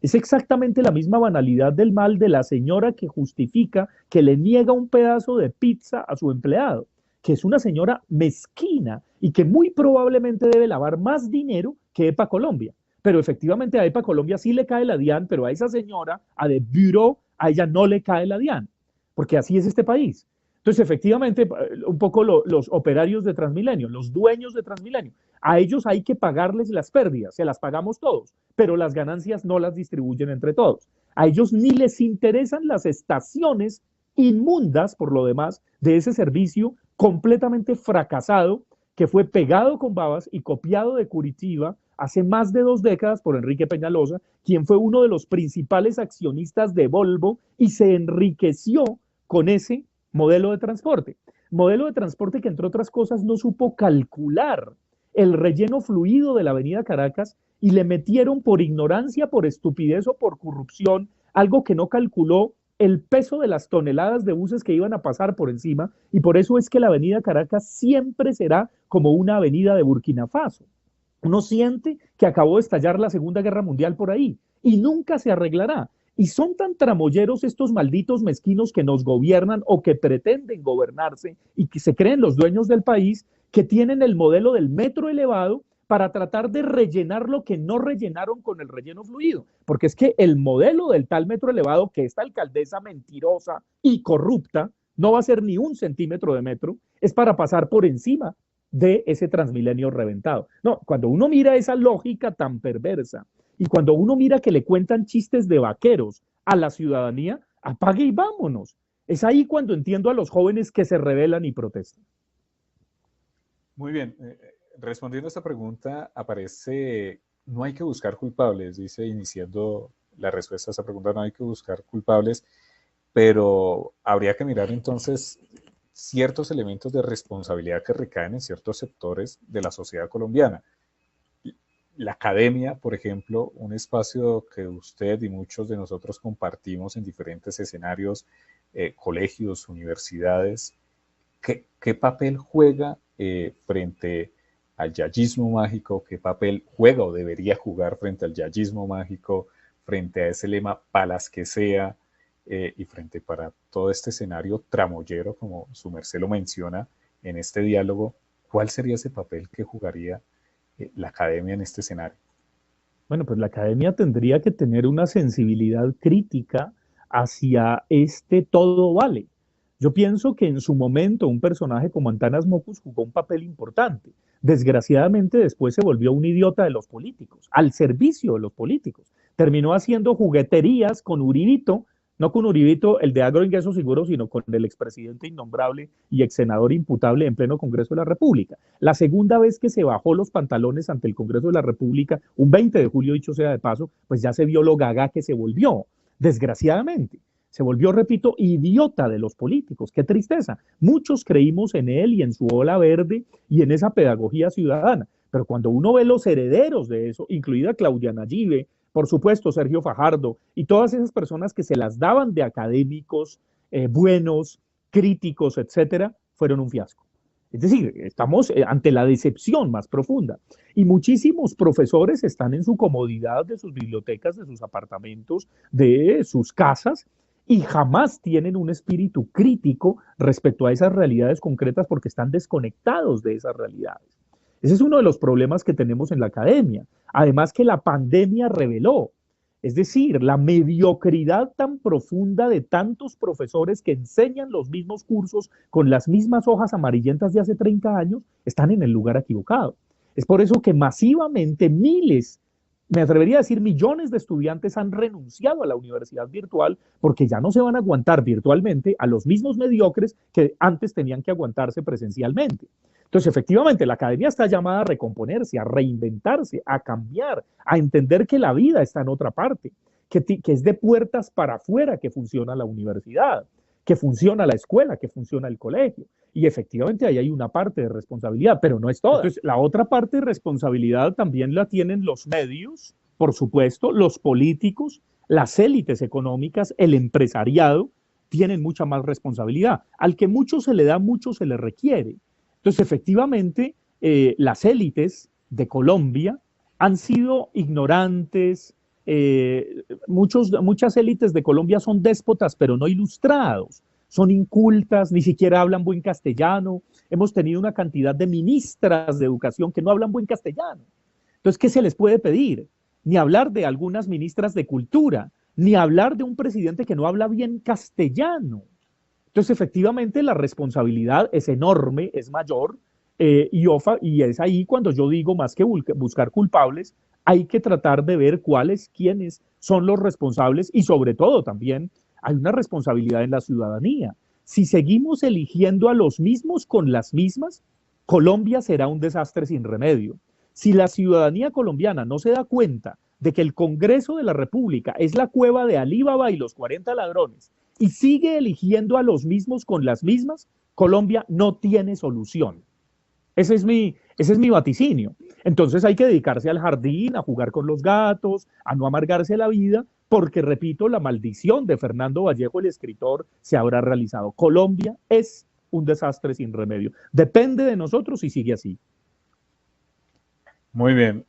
Es exactamente la misma banalidad del mal de la señora que justifica que le niega un pedazo de pizza a su empleado, que es una señora mezquina y que muy probablemente debe lavar más dinero que EPA Colombia. Pero efectivamente a EPA Colombia sí le cae la DIAN, pero a esa señora, a De Bureau, a ella no le cae la DIAN, porque así es este país. Entonces, efectivamente, un poco los operarios de Transmilenio, los dueños de Transmilenio, a ellos hay que pagarles las pérdidas, se las pagamos todos, pero las ganancias no las distribuyen entre todos. A ellos ni les interesan las estaciones inmundas, por lo demás, de ese servicio completamente fracasado que fue pegado con babas y copiado de Curitiba hace más de 2 décadas por Enrique Peñalosa, quien fue uno de los principales accionistas de Volvo y se enriqueció con ese modelo de transporte. Modelo de transporte que, entre otras cosas, no supo calcular el relleno fluido de la avenida Caracas y le metieron por ignorancia, por estupidez o por corrupción, algo que no calculó el peso de las toneladas de buses que iban a pasar por encima, y por eso es que la avenida Caracas siempre será como una avenida de Burkina Faso. Uno siente que acabó de estallar la Segunda Guerra Mundial por ahí y nunca se arreglará. Y son tan tramoyeros estos malditos mezquinos que nos gobiernan o que pretenden gobernarse y que se creen los dueños del país, que tienen el modelo del metro elevado para tratar de rellenar lo que no rellenaron con el relleno fluido. Porque es que el modelo del tal metro elevado, que esta alcaldesa mentirosa y corrupta no va a ser ni 1 centímetro de metro, es para pasar por encima de ese Transmilenio reventado. No, cuando uno mira esa lógica tan perversa y cuando uno mira que le cuentan chistes de vaqueros a la ciudadanía, apague y vámonos. Es ahí cuando entiendo a los jóvenes que se rebelan y protestan. Muy bien. Respondiendo a esta pregunta, aparece, no hay que buscar culpables, dice iniciando la respuesta a esta pregunta, no hay que buscar culpables, pero habría que mirar entonces ciertos elementos de responsabilidad que recaen en ciertos sectores de la sociedad colombiana. La academia, por ejemplo, un espacio que usted y muchos de nosotros compartimos en diferentes escenarios, colegios, universidades, ¿qué papel juega frente al yayismo mágico? ¿Qué papel juega o debería jugar frente al yayismo mágico, frente a ese lema palas que sea, y frente para todo este escenario tramoyero, como su merced lo menciona en este diálogo? ¿Cuál sería ese papel que jugaría la academia en este escenario? Bueno, pues la academia tendría que tener una sensibilidad crítica hacia este todo vale. Yo pienso que en su momento un personaje como Antanas Mockus jugó un papel importante. Desgraciadamente después se volvió un idiota de los políticos, al servicio de los políticos. Terminó haciendo jugueterías con Uribito, no con Uribito, el de Agroingreso Seguro, sino con el expresidente innombrable y ex senador imputable en pleno Congreso de la República. La segunda vez que se bajó los pantalones ante el Congreso de la República, un 20 de julio, dicho sea de paso, pues ya se vio lo gaga que se volvió, desgraciadamente. Se volvió, repito, idiota de los políticos. ¡Qué tristeza! Muchos creímos en él y en su ola verde y en esa pedagogía ciudadana. Pero cuando uno ve los herederos de eso, incluida Claudia Nayibe, por supuesto Sergio Fajardo y todas esas personas que se las daban de académicos buenos, críticos, etcétera, fueron un fiasco. Es decir, estamos ante la decepción más profunda. Y muchísimos profesores están en su comodidad de sus bibliotecas, de sus apartamentos, de sus casas, y jamás tienen un espíritu crítico respecto a esas realidades concretas porque están desconectados de esas realidades. Ese es uno de los problemas que tenemos en la academia. Además que la pandemia reveló, es decir, la mediocridad tan profunda de tantos profesores que enseñan los mismos cursos con las mismas hojas amarillentas de hace 30 años, están en el lugar equivocado. Es por eso que masivamente miles, me atrevería a decir millones de estudiantes han renunciado a la universidad virtual porque ya no se van a aguantar virtualmente a los mismos mediocres que antes tenían que aguantarse presencialmente. Entonces, efectivamente, la academia está llamada a recomponerse, a reinventarse, a cambiar, a entender que la vida está en otra parte, que es de puertas para afuera que funciona la universidad, que funciona la escuela, que funciona el colegio. Y efectivamente ahí hay una parte de responsabilidad, pero no es toda. Entonces, la otra parte de responsabilidad también la tienen los medios, por supuesto, los políticos, las élites económicas, el empresariado, tienen mucha más responsabilidad. Al que mucho se le da, mucho se le requiere. Entonces, efectivamente, las élites de Colombia han sido ignorantes. Muchas élites de Colombia son déspotas, pero no ilustrados. Son incultas, ni siquiera hablan buen castellano. Hemos tenido una cantidad de ministras de educación que no hablan buen castellano. Entonces, ¿qué se les puede pedir? Ni hablar de algunas ministras de cultura, ni hablar de un presidente que no habla bien castellano. Entonces, efectivamente, la responsabilidad es enorme, es mayor, y es ahí cuando yo digo, más que buscar culpables, hay que tratar de ver quiénes son los responsables, y sobre todo también hay una responsabilidad en la ciudadanía. Si seguimos eligiendo a los mismos con las mismas, Colombia será un desastre sin remedio. Si la ciudadanía colombiana no se da cuenta de que el Congreso de la República es la cueva de Alí Baba y los 40 ladrones, y sigue eligiendo a los mismos con las mismas, Colombia no tiene solución. Ese es mi vaticinio. Entonces hay que dedicarse al jardín, a jugar con los gatos, a no amargarse la vida, porque, repito, la maldición de Fernando Vallejo, el escritor, se habrá realizado. Colombia es un desastre sin remedio. Depende de nosotros si sigue así. Muy bien.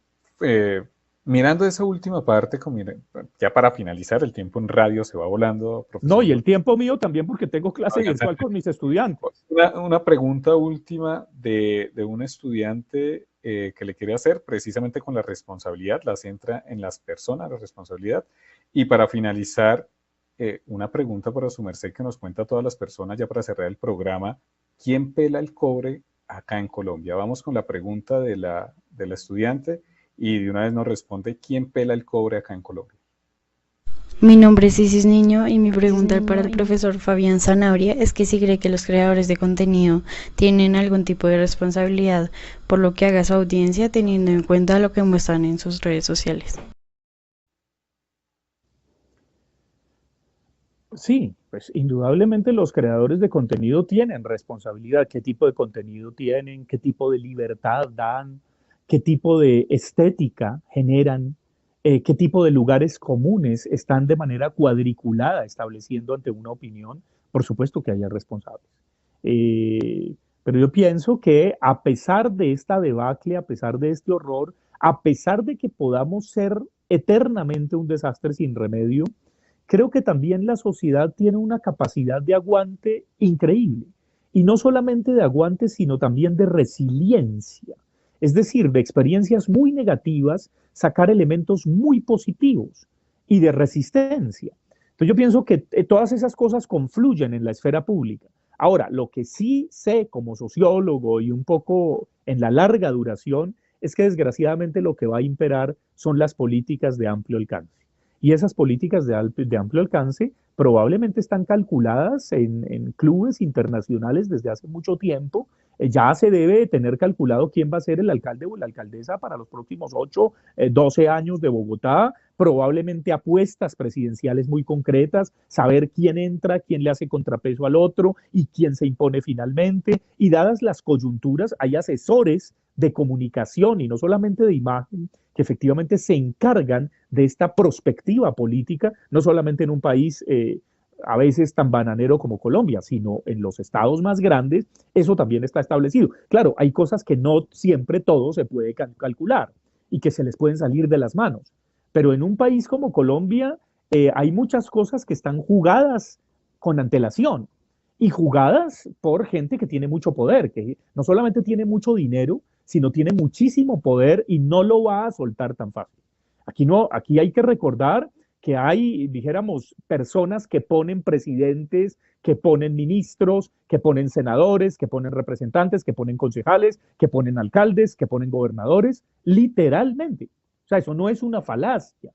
Mirando esa última parte, ya para finalizar, el tiempo en radio se va volando, profesor. No, y el tiempo mío también, porque tengo clase virtual con mis estudiantes. Una pregunta última de un estudiante que le quiere hacer, precisamente con la responsabilidad, la centra en las personas, la responsabilidad. Y para finalizar, una pregunta para su merced que nos cuenta a todas las personas, ya para cerrar el programa: ¿quién pela el cobre acá en Colombia? Vamos con la pregunta de la estudiante. Y de una vez nos responde: ¿quién pela el cobre acá en Colombia? Mi nombre es Isis Niño y mi pregunta para el profesor Fabián Zanabria es que si cree que los creadores de contenido tienen algún tipo de responsabilidad por lo que haga su audiencia, teniendo en cuenta lo que muestran en sus redes sociales. Sí, pues indudablemente los creadores de contenido tienen responsabilidad. ¿Qué tipo de contenido tienen? ¿Qué tipo de libertad dan? ¿Qué tipo de estética generan? ¿Qué tipo de lugares comunes están de manera cuadriculada estableciendo ante una opinión? Por supuesto que haya responsables. Pero yo pienso que a pesar de esta debacle, a pesar de este horror, a pesar de que podamos ser eternamente un desastre sin remedio, creo que también la sociedad tiene una capacidad de aguante increíble. Y no solamente de aguante, sino también de resiliencia. Es decir, de experiencias muy negativas, sacar elementos muy positivos y de resistencia. Entonces yo pienso que todas esas cosas confluyen en la esfera pública. Ahora, lo que sí sé como sociólogo y un poco en la larga duración es que desgraciadamente lo que va a imperar son las políticas de amplio alcance. Y esas políticas de amplio alcance probablemente están calculadas en clubes internacionales desde hace mucho tiempo. Ya se debe tener calculado quién va a ser el alcalde o la alcaldesa para los próximos 8, 12 años de Bogotá, probablemente apuestas presidenciales muy concretas, saber quién entra, quién le hace contrapeso al otro y quién se impone finalmente. Y dadas las coyunturas, hay asesores de comunicación y no solamente de imagen que efectivamente se encargan de esta prospectiva política, no solamente en un país a veces tan bananero como Colombia, sino en los estados más grandes, eso también está establecido. Claro, hay cosas que no siempre todo se puede calcular y que se les pueden salir de las manos, pero en un país como Colombia hay muchas cosas que están jugadas con antelación y jugadas por gente que tiene mucho poder, que no solamente tiene mucho dinero, sino tiene muchísimo poder y no lo va a soltar tan fácil. Aquí hay que recordar que hay, dijéramos, personas que ponen presidentes, que ponen ministros, que ponen senadores, que ponen representantes, que ponen concejales, que ponen alcaldes, que ponen gobernadores, literalmente. O sea, eso no es una falacia,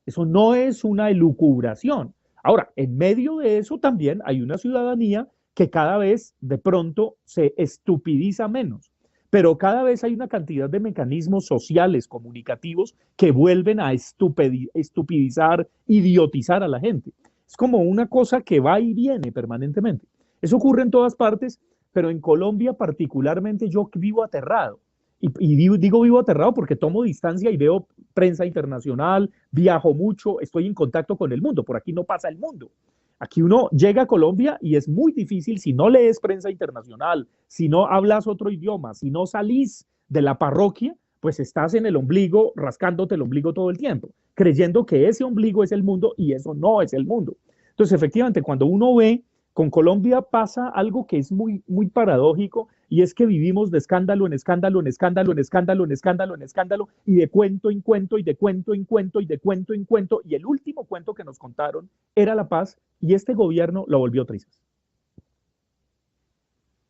eso no es una elucubración. Ahora, en medio de eso también hay una ciudadanía que cada vez de pronto se estupidiza menos. Pero cada vez hay una cantidad de mecanismos sociales, comunicativos, que vuelven a estupidizar, idiotizar a la gente. Es como una cosa que va y viene permanentemente. Eso ocurre en todas partes, pero en Colombia particularmente yo vivo aterrado. Y digo vivo aterrado porque tomo distancia y veo prensa internacional, viajo mucho, estoy en contacto con el mundo. Por aquí no pasa el mundo. Aquí uno llega a Colombia y es muy difícil si no lees prensa internacional, si no hablas otro idioma, si no salís de la parroquia, pues estás en el ombligo, rascándote el ombligo todo el tiempo, creyendo que ese ombligo es el mundo y eso no es el mundo. Entonces, efectivamente, cuando uno ve, con Colombia pasa algo que es muy, muy paradójico, y es que vivimos de escándalo en escándalo, en escándalo, en escándalo, en escándalo, en escándalo, y de cuento en cuento, y de cuento en cuento, y de cuento en cuento, y el último cuento que nos contaron era la paz, y este gobierno lo volvió trizas.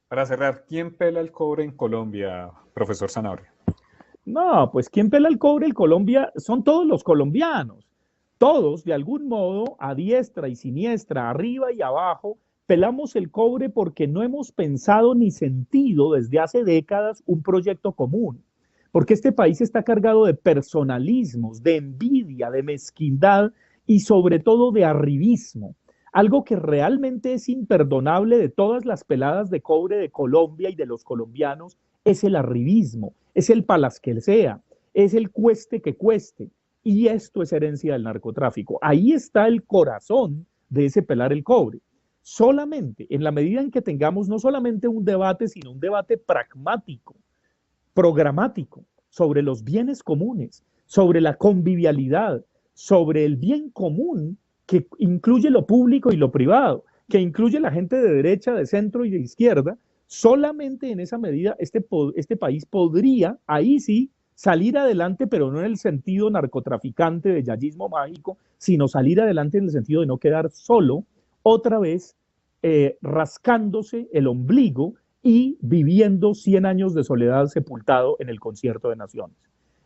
Para cerrar, ¿quién pela el cobre en Colombia, profesor Zanabria? No, pues ¿quién pela el cobre en Colombia? Son todos los colombianos. Todos, de algún modo, a diestra y siniestra, arriba y abajo, pelamos el cobre porque no hemos pensado ni sentido desde hace décadas un proyecto común. Porque este país está cargado de personalismos, de envidia, de mezquindad y sobre todo de arribismo. Algo que realmente es imperdonable de todas las peladas de cobre de Colombia y de los colombianos es el arribismo, es el palas que sea, es el cueste que cueste. Y esto es herencia del narcotráfico. Ahí está el corazón de ese pelar el cobre. Solamente en la medida en que tengamos no solamente un debate, sino un debate pragmático, programático, sobre los bienes comunes, sobre la convivialidad, sobre el bien común que incluye lo público y lo privado, que incluye la gente de derecha, de centro y de izquierda, solamente en esa medida este país podría, ahí sí, salir adelante, pero no en el sentido narcotraficante de yayismo mágico, sino salir adelante en el sentido de no quedar solo, otra vez rascándose el ombligo y viviendo 100 años de soledad sepultado en el concierto de naciones.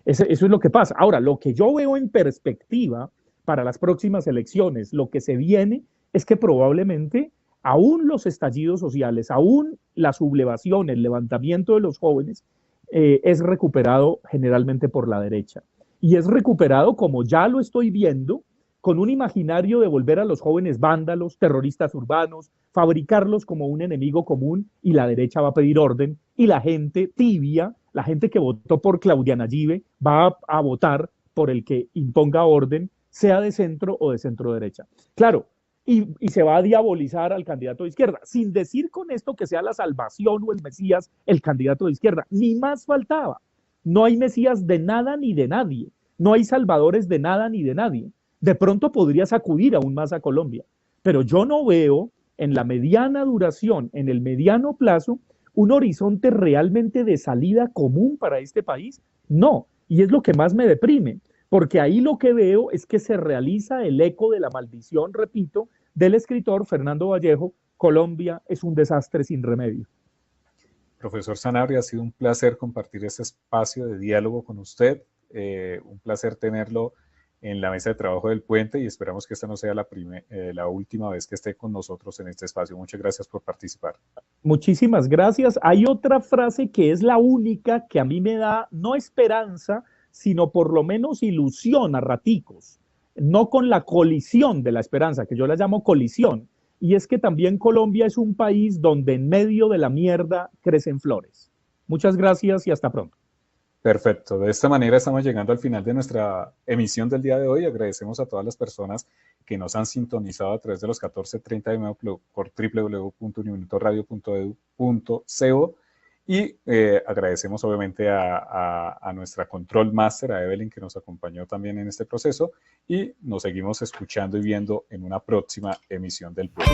Eso es lo que pasa. Ahora, lo que yo veo en perspectiva para las próximas elecciones, lo que se viene es que probablemente aún los estallidos sociales, aún la sublevación, el levantamiento de los jóvenes, es recuperado generalmente por la derecha. Y es recuperado, como ya lo estoy viendo, con un imaginario de volver a los jóvenes vándalos, terroristas urbanos, fabricarlos como un enemigo común, y la derecha va a pedir orden, y la gente tibia, la gente que votó por Claudia Nayibe, va a votar por el que imponga orden, sea de centro o de centro derecha. Claro, y se va a diabolizar al candidato de izquierda, sin decir con esto que sea la salvación o el Mesías el candidato de izquierda, ni más faltaba. No hay Mesías de nada ni de nadie, no hay salvadores de nada ni de nadie. De pronto podría sacudir aún más a Colombia, pero yo no veo en la mediana duración, en el mediano plazo, un horizonte realmente de salida común para este país. No, y es lo que más me deprime, porque ahí lo que veo es que se realiza el eco de la maldición, repito, del escritor Fernando Vallejo: Colombia es un desastre sin remedio. Profesor Zanabria, ha sido un placer compartir este espacio de diálogo con usted, un placer tenerlo en la mesa de trabajo del Puente, y esperamos que esta no sea la última vez que esté con nosotros en este espacio. Muchas gracias por participar. Muchísimas gracias. Hay otra frase que es la única que a mí me da, no esperanza, sino por lo menos ilusión a raticos, no con la colisión de la esperanza, que yo la llamo colisión, y es que también Colombia es un país donde en medio de la mierda crecen flores. Muchas gracias y hasta pronto. Perfecto. De esta manera estamos llegando al final de nuestra emisión del día de hoy. Agradecemos a todas las personas que nos han sintonizado a través de los 14:30 AM por www.uniminutoradio.edu.co, y agradecemos obviamente a nuestra Control Master, a Evelyn, que nos acompañó también en este proceso, y nos seguimos escuchando y viendo en una próxima emisión del Puente.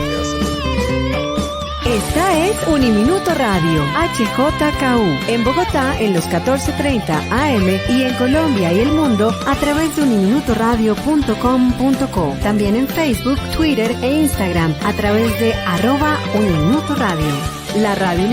Esta es Uniminuto Radio, HJKU, en Bogotá en los 14:30 AM y en Colombia y el mundo a través de uniminutoradio.com.co. También en Facebook, Twitter e Instagram a través de @Uniminuto Radio. La radio